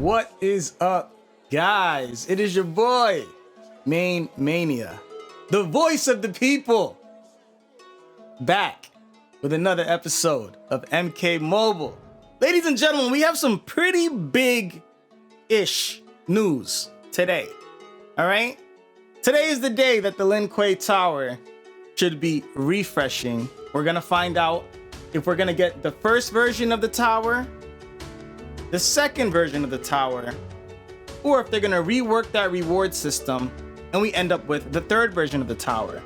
What is up, guys? It is your boy, MaineMania, the voice of the people, back with another episode of MK Mobile. Ladies and gentlemen, we have some pretty big-ish news today, all right? Today is the day that the Lin Kuei Tower should be refreshing. We're gonna find out if we're gonna get the first version of the tower, the second version of the tower, or if they're gonna rework that reward system and we end up with the third version of the tower.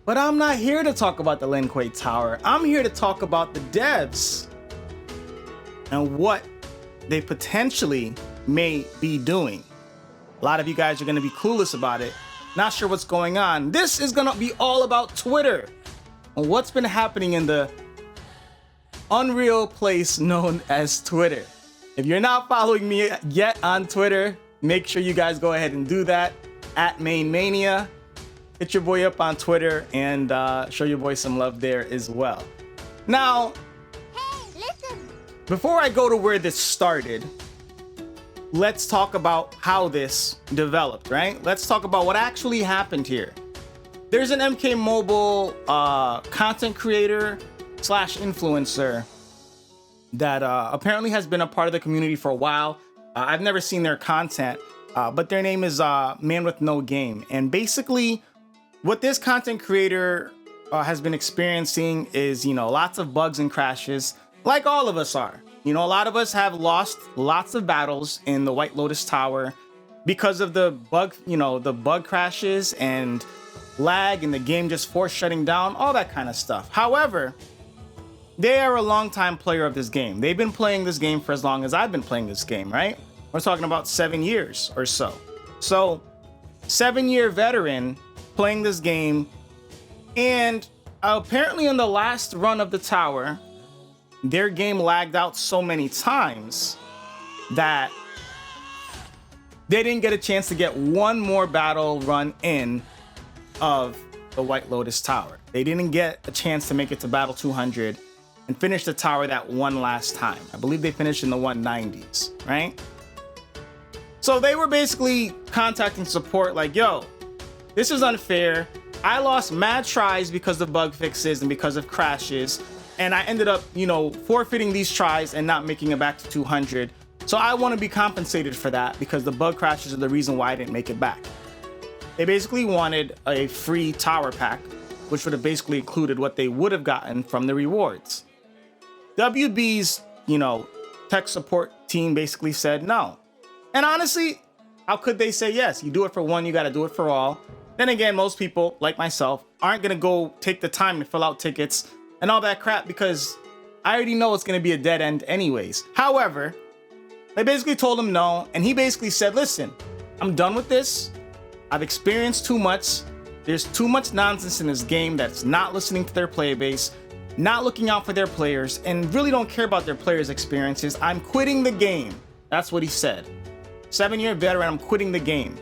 But I'm not here to talk about the Lin Kuei Tower. I'm here to talk about the devs and what they potentially may be doing. A lot of you guys are gonna be clueless about it, not sure what's going on. This is gonna be all about Twitter and what's been happening in the unreal place known as Twitter. If you're not following me yet on Twitter, make sure you guys go ahead and do that at MaineMania. Hit your boy up on Twitter and show your boy some love there as well. Now, Hey, listen! before I go to where this started, let's talk about how this developed, right? Let's talk about what actually happened here. There's an MK Mobile content creator slash influencer that apparently has been a part of the community for a while. I've never seen their content, but their name is Man With No Game. And basically, what this content creator has been experiencing is, lots of bugs and crashes, like all of us are. A lot of us have lost lots of battles in the White Lotus Tower because of the bug crashes and lag and the game just force shutting down, all that kind of stuff. However, they are a longtime player of this game. They've been playing this game for as long as I've been playing this game, right? We're talking about 7 years or so. So, 7-year veteran playing this game, and apparently in the last run of the tower, their game lagged out so many times that they didn't get a chance to get one more battle run in of the White Lotus Tower. They didn't get a chance to make it to battle 200 and finish the tower that one last time. I believe they finished in the 190s, right? So they were basically contacting support like, yo, this is unfair. I lost mad tries because of bug fixes and because of crashes, and I ended up, forfeiting these tries and not making it back to 200. So I want to be compensated for that because the bug crashes are the reason why I didn't make it back. They basically wanted a free tower pack, which would have basically included what they would have gotten from the rewards. WB's, tech support team basically said no. And honestly, how could they say yes? You do it for one, you got to do it for all. Then again, most people, like myself, aren't going to go take the time to fill out tickets and all that crap because I already know it's going to be a dead end anyways. However, they basically told him no, and he basically said, listen, I'm done with this. I've experienced too much. There's too much nonsense in this game that's not listening to their player base, not looking out for their players, and really don't care about their players' experiences. I'm quitting the game. That's what he said. 7-year veteran, I'm quitting the game.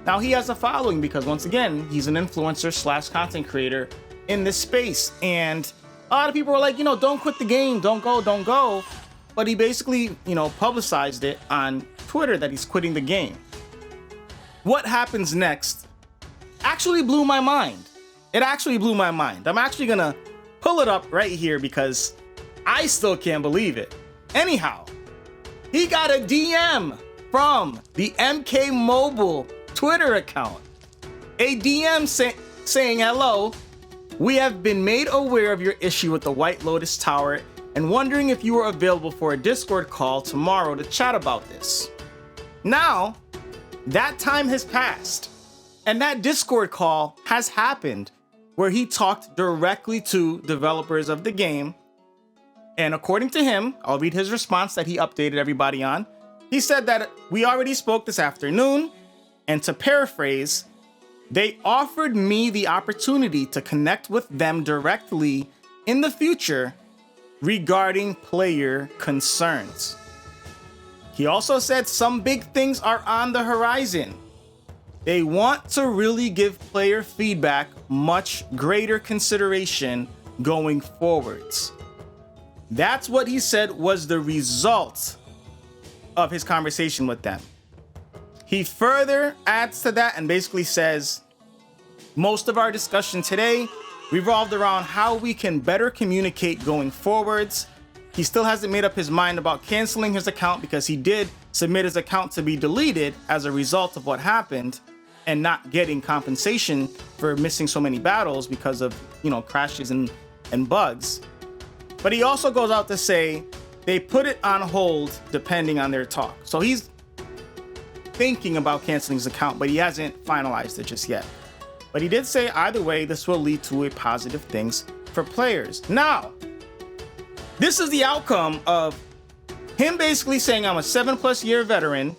Now he has a following because once again, he's an influencer slash content creator in this space. And a lot of people are like, don't quit the game, don't go. But he basically, publicized it on Twitter that he's quitting the game. What happens next actually blew my mind. It actually blew my mind. I'm actually gonna pull it up right here because I still can't believe it. Anyhow, he got a DM from the MK Mobile Twitter account. A DM saying, hello, we have been made aware of your issue with the White Lotus Tower and wondering if you are available for a Discord call tomorrow to chat about this. Now, that time has passed, and that Discord call has happened where he talked directly to developers of the game. And according to him, I'll read his response that he updated everybody on. He said that we already spoke this afternoon, and to paraphrase, they offered me the opportunity to connect with them directly in the future regarding player concerns. He also said some big things are on the horizon. They want to really give player feedback much greater consideration going forwards. That's what he said was the result of his conversation with them. He further adds to that and basically says, most of our discussion today revolved around how we can better communicate going forwards. He still hasn't made up his mind about canceling his account because he did submit his account to be deleted as a result of what happened and not getting compensation for missing so many battles because of, crashes and bugs. But he also goes out to say they put it on hold depending on their talk. So he's thinking about canceling his account, but he hasn't finalized it just yet. But he did say either way, this will lead to a positive things for players. Now, this is the outcome of him basically saying, I'm a 7+ year veteran.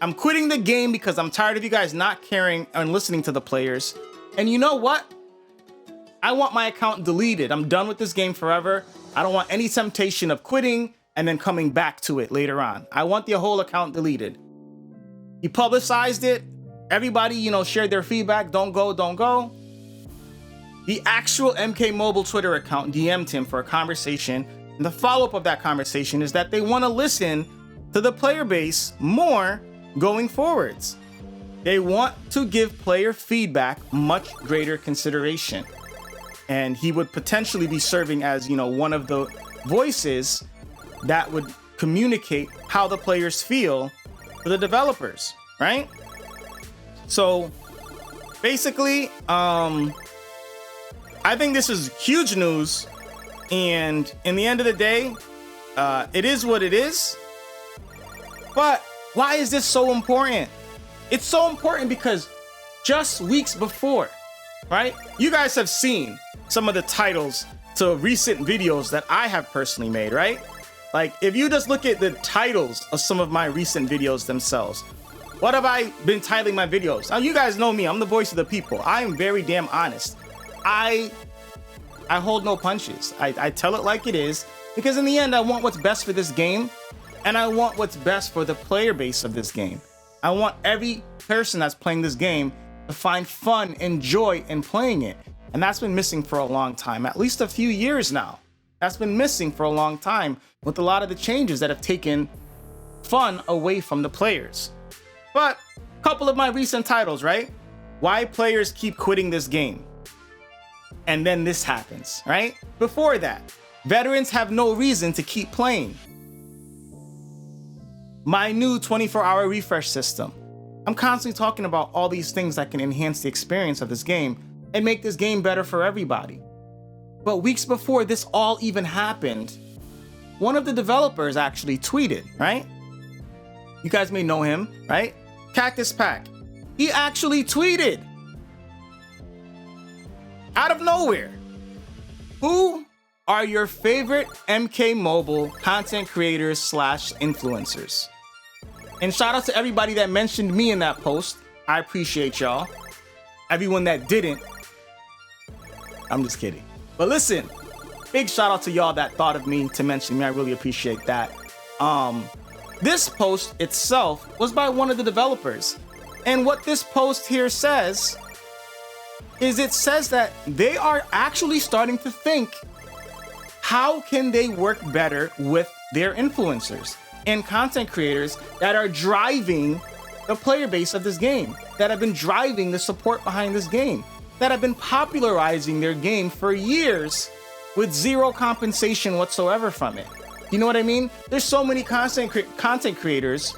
I'm quitting the game because I'm tired of you guys not caring and listening to the players. And you know what? I want my account deleted. I'm done with this game forever. I don't want any temptation of quitting and then coming back to it later on. I want the whole account deleted. He publicized it. Everybody, shared their feedback. Don't go, don't go. The actual MK Mobile Twitter account DM'd him for a conversation. And the follow-up of that conversation is that they want to listen to the player base more going forwards. They want to give player feedback much greater consideration. And he would potentially be serving as, one of the voices that would communicate how the players feel to the developers, right? So basically, I think this is huge news. And in the end of the day, it is what it is. But why is this so important? It's so important because just weeks before, right? You guys have seen some of the titles to recent videos that I have personally made, right? Like, if you just look at the titles of some of my recent videos themselves, what have I been titling my videos? Now, you guys know me. I'm the voice of the people. I am very damn honest. I hold no punches. I tell it like it is, because in the end, I want what's best for this game, and I want what's best for the player base of this game. I want every person that's playing this game to find fun and joy in playing it. And that's been missing for a long time, at least a few years now. That's been missing for a long time with a lot of the changes that have taken fun away from the players. But a couple of my recent titles, right? Why players keep quitting this game. And then this happens, right? Before that, veterans have no reason to keep playing. My new 24-hour refresh system. I'm constantly talking about all these things that can enhance the experience of this game and make this game better for everybody. But weeks before this all even happened, one of the developers actually tweeted, right? You guys may know him, right? Cactus Pack. He actually tweeted out of nowhere, who are your favorite MK Mobile content creators / influencers? And shout out to everybody that mentioned me in that post. I appreciate y'all. Everyone that didn't, I'm just kidding. But listen, big shout out to y'all that thought of me to mention me. I really appreciate that. This post itself was by one of the developers. And what this post here says is it says that they are actually starting to think, how can they work better with their influencers and content creators that are driving the player base of this game, that have been driving the support behind this game, that have been popularizing their game for years with zero compensation whatsoever from it. You know what I mean? There's so many content creators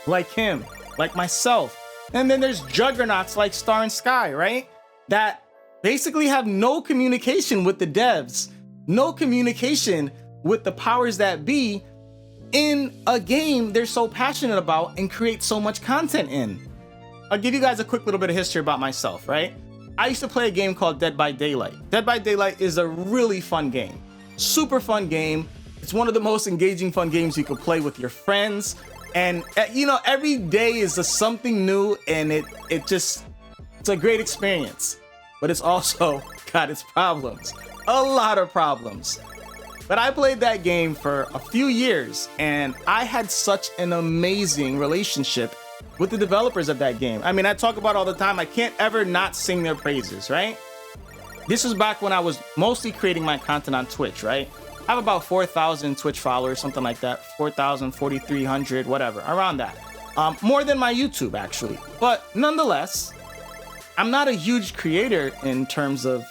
like him, like myself, and then there's juggernauts like Star and Sky, right? That basically have no communication with the devs, no communication with the powers that be in a game they're so passionate about and create so much content in. I'll give you guys a quick little bit of history about myself, right? I used to play a game called Dead by Daylight. Dead by Daylight is a really fun game. Super fun game. It's one of the most engaging fun games you can play with your friends. And every day is something new, and it's a great experience. But it's also got its problems. A lot of problems. But I played that game for a few years, and I had such an amazing relationship with the developers of that game. I mean, I talk about it all the time. I can't ever not sing their praises, right? This was back when I was mostly creating my content on Twitch, right? I have about 4,000 Twitch followers, something like that. 4,000, 4,300, whatever, around that. More than my YouTube, actually. But nonetheless, I'm not a huge creator in terms of,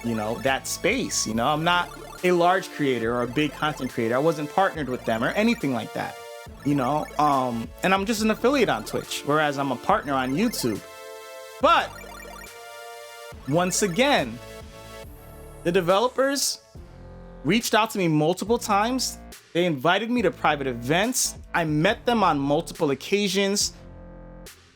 you know, that space. You know, I'm not a large creator or a big content creator. I wasn't partnered with them or anything like that, you know. And I'm just an affiliate on Twitch, whereas I'm a partner on YouTube. But once again, the developers reached out to me multiple times. They invited me to private events. I met them on multiple occasions.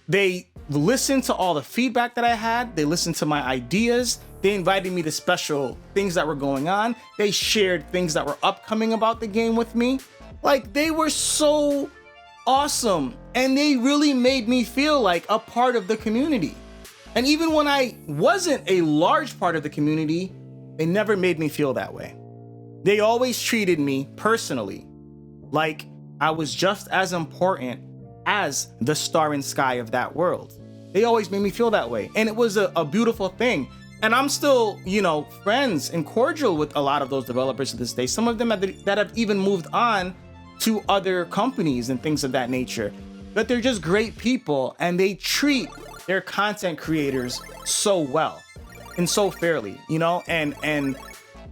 They listened to all the feedback that I had. They listened to my ideas. They invited me to special things that were going on. They shared things that were upcoming about the game with me. Like, they were so awesome. And they really made me feel like a part of the community. And even when I wasn't a large part of the community, they never made me feel that way. They always treated me personally like I was just as important as the star in sky of that world. They always made me feel that way. And it was a beautiful thing. And I'm still, you know, friends and cordial with a lot of those developers to this day. Some of them that have even moved on to other companies and things of that nature. But they're just great people, and they treat their content creators so well and so fairly, you know. And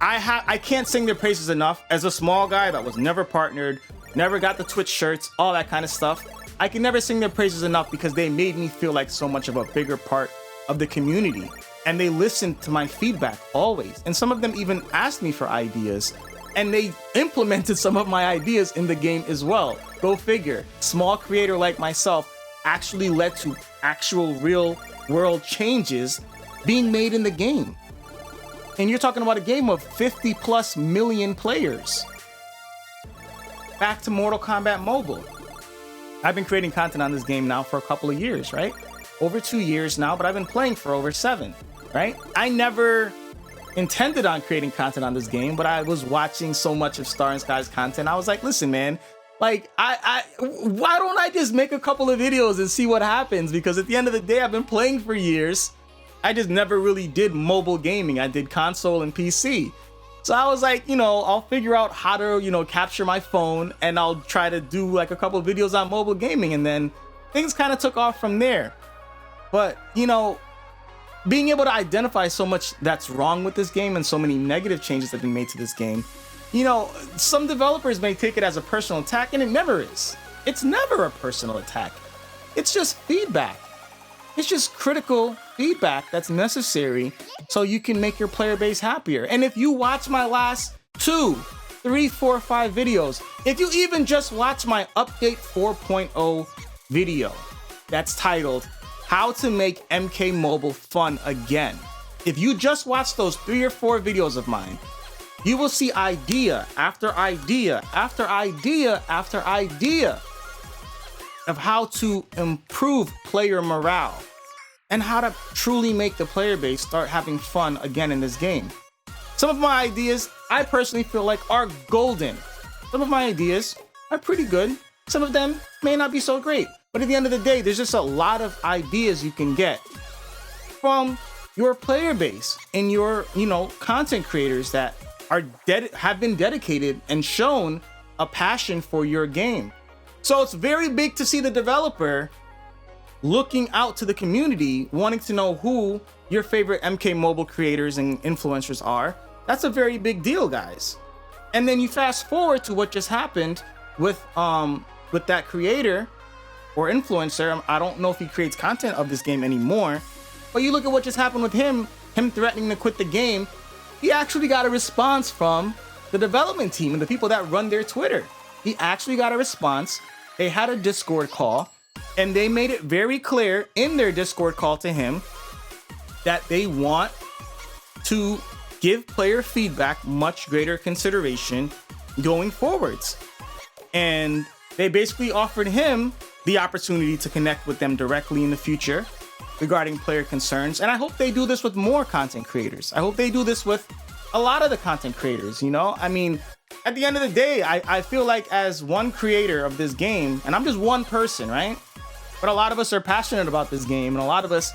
I can't sing their praises enough. As a small guy that was never partnered, never got the Twitch shirts, all that kind of stuff, I can never sing their praises enough because they made me feel like so much of a bigger part of the community. And they listened to my feedback always. And some of them even asked me for ideas, and they implemented some of my ideas in the game as well. Go figure. Small creator like myself actually led to actual real world changes being made in the game. And you're talking about a game of 50+ million players. Back to Mortal Kombat Mobile. I've been creating content on this game now for a couple of years, right? Over 2 years now, but I've been playing for over 7, right? I never intended on creating content on this game, but I was watching so much of Star and Sky's content. I was like, listen, man, like, why don't I just make a couple of videos and see what happens? Because at the end of the day, I've been playing for years. I just never really did mobile gaming. I did console and PC. So I was like, you know, I'll figure out how to, you know, capture my phone, and I'll try to do like a couple of videos on mobile gaming. And then things kind of took off from there. But, you know, being able to identify so much that's wrong with this game and so many negative changes that have been made to this game, you know, some developers may take it as a personal attack, and it never is. It's never a personal attack. It's just feedback. It's just critical feedback that's necessary so you can make your player base happier. And if you watch my last 2, 3, 4, 5 videos, if you even just watch my update 4.0 video that's titled How to Make MK Mobile Fun Again, if you just watch those 3 or 4 videos of mine, you will see idea after idea after idea after idea of how to improve player morale and how to truly make the player base start having fun again in this game. Some of my ideas, I personally feel like, are golden. Some of my ideas are pretty good. Some of them may not be so great. But at the end of the day, there's just a lot of ideas you can get from your player base and your, you know, content creators that have been dedicated and shown a passion for your game. So it's very big to see the developer looking out to the community, wanting to know who your favorite MK Mobile creators and influencers are. That's a very big deal, guys. And then you fast forward to what just happened with that creator or influencer. I don't know if he creates content of this game anymore, but you look at what just happened with him threatening to quit the game. He actually got a response from the development team and the people that run their Twitter. He actually got a response. They had a Discord call, and they made it very clear in their Discord call to him that they want to give player feedback much greater consideration going forwards. And they basically offered him the opportunity to connect with them directly in the future regarding player concerns. And I hope they do this with more content creators. I hope they do this with a lot of the content creators, you know? I mean, at the end of the day, I feel like as one creator of this game, and I'm just one person, right? But a lot of us are passionate about this game, and a lot of us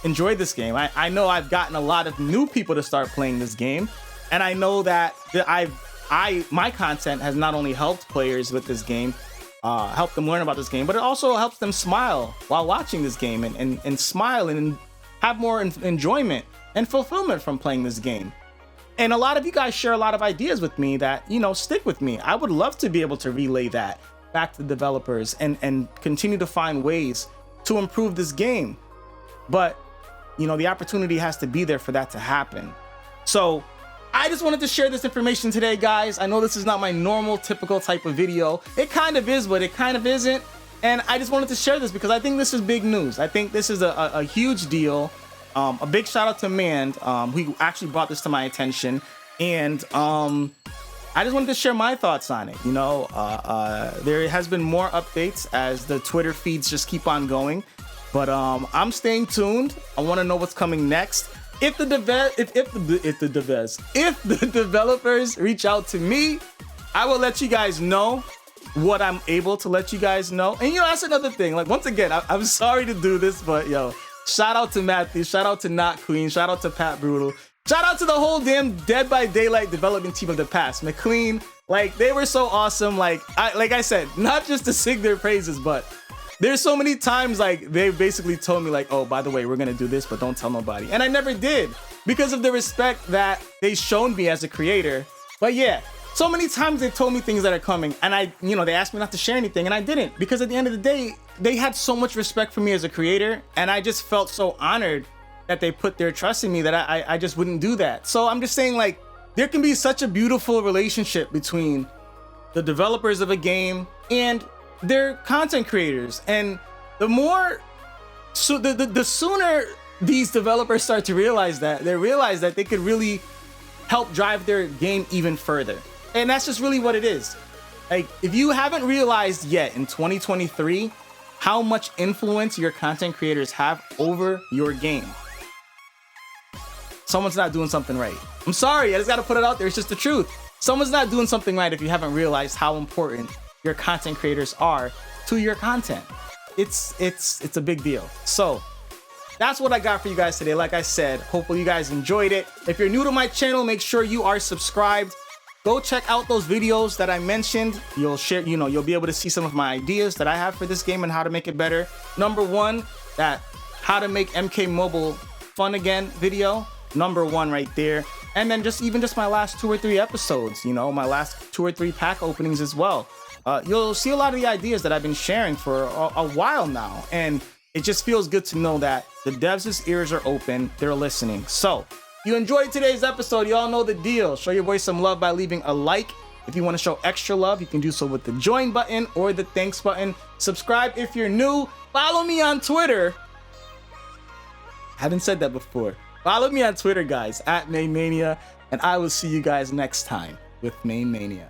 enjoy this game. I know I've gotten a lot of new people to start playing this game, and I know that I've my content has not only helped players with this game, helped them learn about this game, but it also helps them smile while watching this game and smile and have more enjoyment and fulfillment from playing this game. And a lot of you guys share a lot of ideas with me that, you know, stick with me. I would love to be able to relay that back to the developers and continue to find ways to improve this game. But, you know, the opportunity has to be there for that to happen. So I just wanted to share this information today, guys. I know this is not my normal, typical type of video. It kind of is, but it kind of isn't. And I just wanted to share this because I think this is big news. I think this is a huge deal. A big shout out to Mand, who actually brought this to my attention. And I just wanted to share my thoughts on it. You know, there has been more updates as the Twitter feeds just keep on going. But I'm staying tuned. I want to know what's coming next. If the developers reach out to me, I will let you guys know what I'm able to let you guys know. And you know, that's another thing. Like, once again, I'm sorry to do this, but yo, shout out to Matthew, shout out to Not Queen, shout out to Pat Brutal, shout out to the whole damn Dead by Daylight development team of the past. McLean, like, they were so awesome. Like I said, not just to sing their praises, but there's so many times like they basically told me like, oh, by the way, we're gonna do this, but don't tell nobody. And I never did because of the respect that they shown me as a creator. But yeah, so many times they told me things that are coming and they asked me not to share anything and I didn't, because at the end of the day, they had so much respect for me as a creator and I just felt so honored that they put their trust in me that I just wouldn't do that. So I'm just saying, like, there can be such a beautiful relationship between the developers of a game and their content creators, and the sooner these developers start to realize that, they could really help drive their game even further. And that's just really what it is. Like, if you haven't realized yet in 2023 how much influence your content creators have over your game, someone's not doing something right. I'm sorry, I just gotta put it out there. It's just the truth. Someone's not doing something right if you haven't realized how important your content creators are to your content. It's a big deal. So that's what I got for you guys today. Like I said, hopefully you guys enjoyed it. If you're new to my channel, make sure you are subscribed. Go check out those videos that I mentioned. You'll be able to see some of my ideas that I have for this game and how to make it better. Number one, that how to make MK Mobile fun again video. Number one right there. And then just my last 2 or 3 episodes, my last 2 or 3 pack openings as well. You'll see a lot of the ideas that I've been sharing for a while now, and it just feels good to know that the devs' ears are open, they're listening. So, if you enjoyed today's episode, you all know the deal. Show your boy some love by leaving a like. If you want to show extra love, you can do so with the join button or the thanks button. Subscribe if you're new. Follow me on Twitter. I haven't said that before. Follow me on Twitter, guys, at MaineMania, and I will see you guys next time with MaineMania.